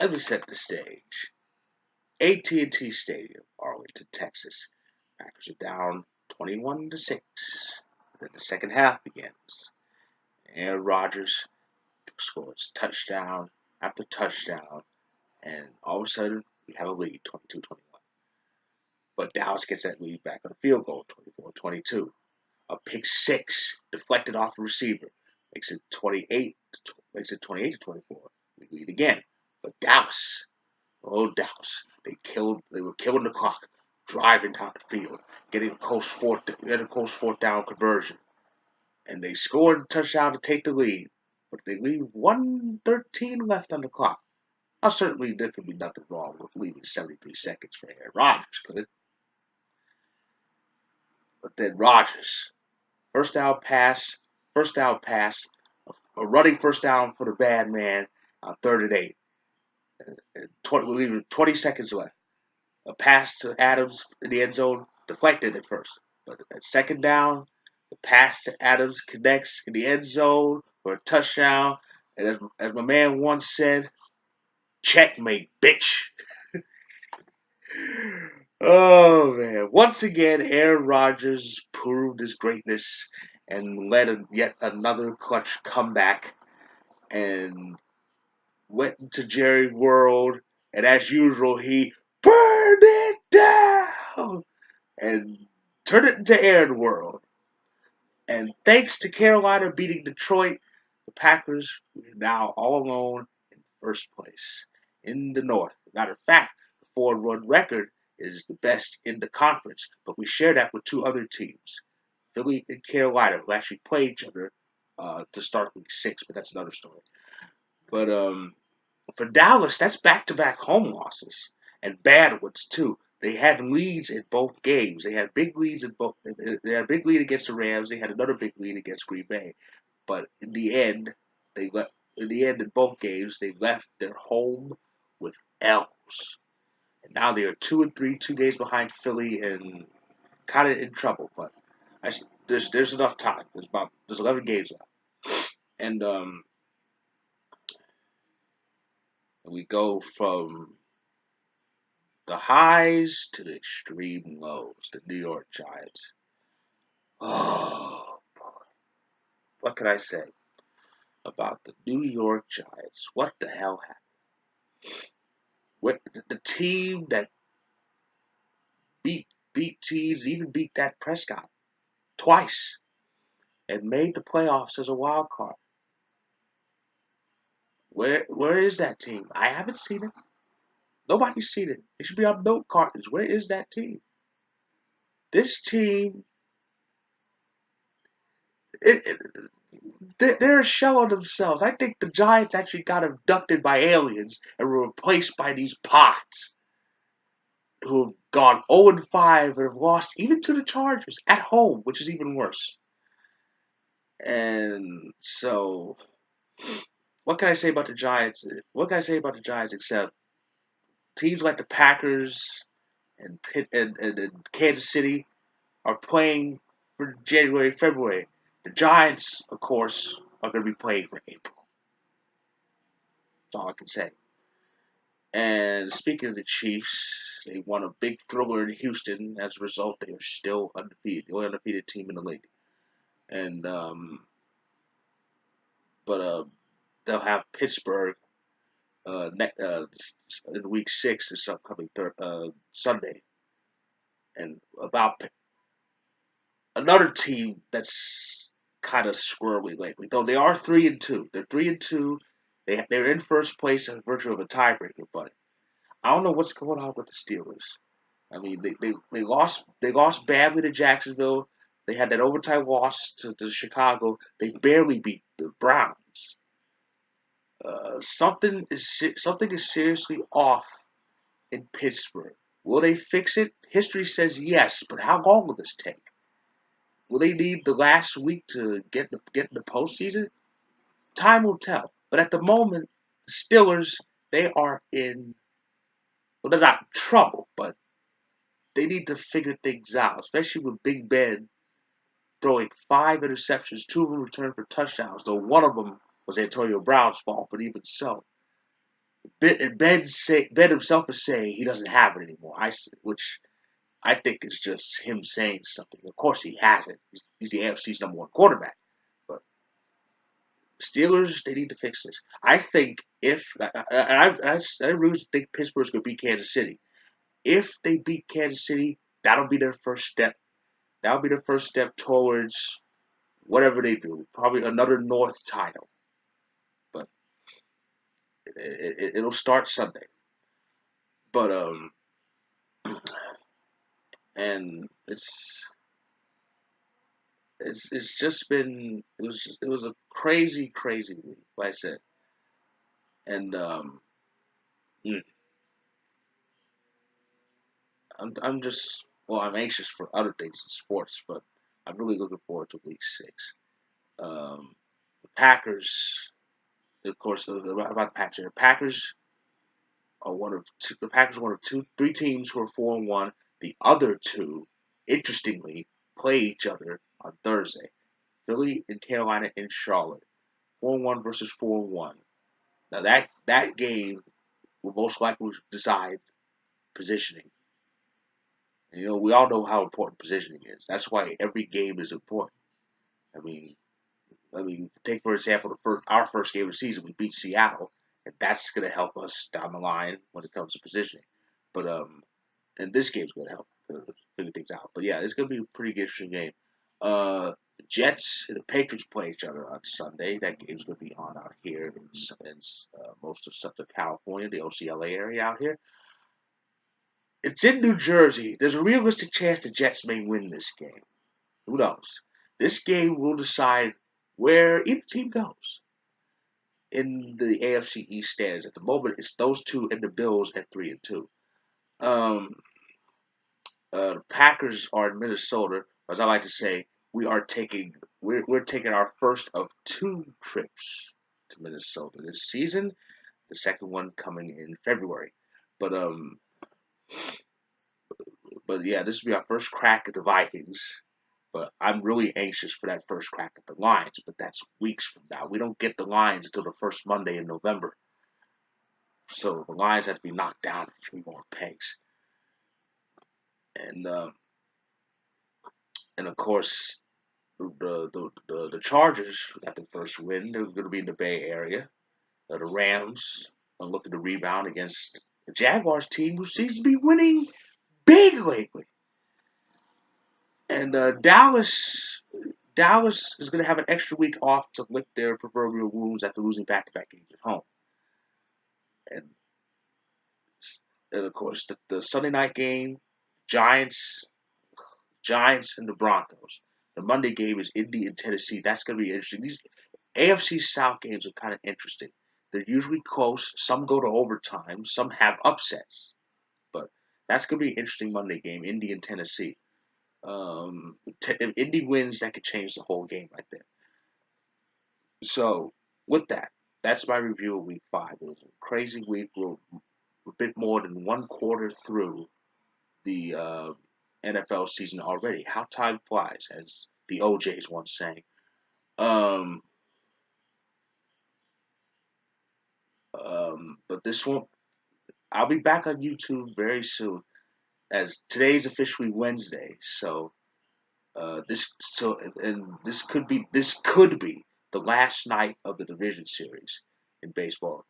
Let me set the stage. AT&T Stadium, Arlington, Texas. Packers are down 21-6. Then the second half begins. And Rodgers scores touchdown after touchdown, and all of a sudden we have a lead, 22-21. But Dallas gets that lead back on a field goal, 24-22. A pick six deflected off the receiver makes it 28-24. We lead again. But Dallas, oh Dallas, they were killing the clock, driving down the field, getting a close fourth down conversion. And they scored a touchdown to take the lead. But they leave 1:13 left on the clock. Now certainly there could be nothing wrong with leaving 73 seconds for Aaron Rodgers, could it? But then Rodgers, first down pass, a running first down for the bad man on 3rd and 8. And 20 seconds left. A pass to Adams in the end zone, deflected at first. But at second down, the pass to Adams connects in the end zone for a touchdown. And as my man once said, checkmate, bitch. Oh man! Once again, Aaron Rodgers proved his greatness and led yet another clutch comeback, and went into Jerry World, and as usual, he burned it down and turned it into Aaron World. And thanks to Carolina beating Detroit, the Packers are now all alone in first place in the North. Matter of fact, the forward record is the best in the conference, but we share that with two other teams, Philly and Carolina, who actually play each other to start week 6, but that's another story. But for Dallas, that's back-to-back home losses and bad ones too. They had leads in both games. They had big leads in both. They had a big lead against the Rams. They had another big lead against Green Bay. But in the end, they left. In the end, in both games, they left their home with L's. And now they are 2-3, 2 games behind Philly, and kind of in trouble. But there's enough time. There's 11 games left, and we go from the highs to the extreme lows. The New York Giants. Oh boy, what can I say about the New York Giants? What the hell happened? The team that beat teams, even beat that Prescott twice, and made the playoffs as a wild card. Where is that team? I haven't seen it. Nobody's seen it. It should be on note cartons. Where is that team? This team, they're a shell of themselves. I think the Giants actually got abducted by aliens and were replaced by these pots who have gone 0-5 and have lost even to the Chargers at home, which is even worse. And so, what can I say about the Giants? What can I say about the Giants except teams like the Packers and Kansas City are playing for January, February. The Giants, of course, are going to be playing for April. That's all I can say. And speaking of the Chiefs, they won a big thriller in Houston. As a result, they are still undefeated, the only undefeated team in the league. And but they'll have Pittsburgh in week 6 this upcoming Sunday. And about another team that's kind of squirrely lately, though they are 3-2. They're 3-2. They're in first place in virtue of a tiebreaker, but I don't know what's going on with the Steelers. I mean, they lost badly to Jacksonville. They had that overtime loss to Chicago. They barely beat the Browns. Something is seriously off in Pittsburgh. Will they fix it? History says yes, but how long will this take? Will they need the last week to get in the postseason? Time will tell. But at the moment, the Steelers, they are in, well, they're not in trouble, but they need to figure things out, especially with Big Ben throwing 5 interceptions, 2 of them returned for touchdowns, though one of them was Antonio Brown's fault, but even so. Ben himself is saying he doesn't have it anymore. Which I think is just him saying something. Of course he has it. He's the AFC's number one quarterback. But Steelers, they need to fix this. I think if I really think Pittsburgh's going to beat Kansas City. If they beat Kansas City, that'll be their first step. That'll be their first step towards whatever they do. Probably another North title, but it'll start Sunday. But and it's just been it was a crazy week, like I said, and mm, I'm just I'm anxious for other things in sports, but I'm really looking forward to week 6. The Packers, of course, about the Packers. The Packers are one of two. The Packers are one of three teams who are 4-1. The other two, interestingly, play each other on Thursday. Philly and Carolina in Charlotte. 4-1 versus 4-1. Now that game will most likely decide positioning. And, we all know how important positioning is. That's why every game is important. I mean, take for example our first game of the season, we beat Seattle, and that's going to help us down the line when it comes to positioning. But and this game's going to help figure things out. But yeah, it's going to be a pretty interesting game. Uh, the Jets and the Patriots play each other on Sunday. That game's going to be on out here in most of Southern California, the OCLA area out here. It's in New Jersey. There's a realistic chance the Jets may win this game. Who knows? This game will decide where either team goes in the AFC East standings. At the moment, it's those two and the Bills at 3-2. Um, the Packers are in Minnesota. As I like to say, we're taking our first of 2 trips to Minnesota this season. The second one coming in February. But um, but yeah, this will be our first crack at the Vikings. But I'm really anxious for that first crack at the Lions. But that's weeks from now. We don't get the Lions until the first Monday in November. So the Lions have to be knocked down a few more pegs. And and of course the Chargers got the first win. They're going to be in the Bay Area. The Rams are looking to rebound against the Jaguars team, who seems to be winning big lately. And Dallas is going to have an extra week off to lick their proverbial wounds after losing back-to-back games at home. And, and of course, the Sunday night game, Giants, Giants and the Broncos. The Monday game is Indy and Tennessee. That's going to be interesting. These AFC South games are kind of interesting. They're usually close. Some go to overtime. Some have upsets. But that's going to be an interesting Monday game, Indy and Tennessee. If Indy wins, that could change the whole game right there. So, with that, that's my review of Week 5. It was a crazy week. We're a bit more than one quarter through the NFL season already. How time flies, as the OJs once sang. Um, but this one, I'll be back on YouTube very soon, as today's officially Wednesday. So this could be the last night of the division series in baseball.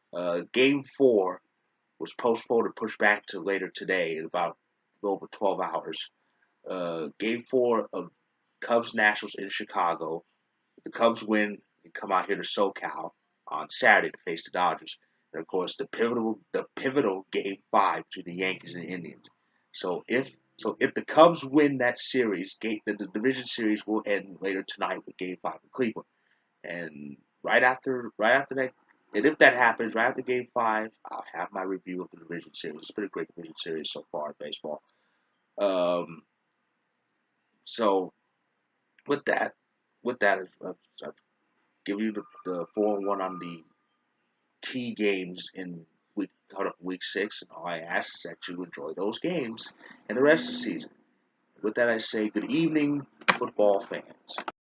Game 4 was postponed and pushed back to later today in about over 12 hours. Game 4 of Cubs Nationals in Chicago. If the Cubs win, you come out here to SoCal on Saturday to face the Dodgers. And of course, the pivotal Game 5 to the Yankees and the Indians. So if the Cubs win that series, the division series will end later tonight with Game 5 in Cleveland. And right after that, and if that happens, right after Game 5, I'll have my review of the division series. It's been a great division series so far in baseball. Um, so with that, I've given you the 4-1 on the key games in week 6, and all I ask is that you enjoy those games and the rest of the season. With that, I say good evening, football fans.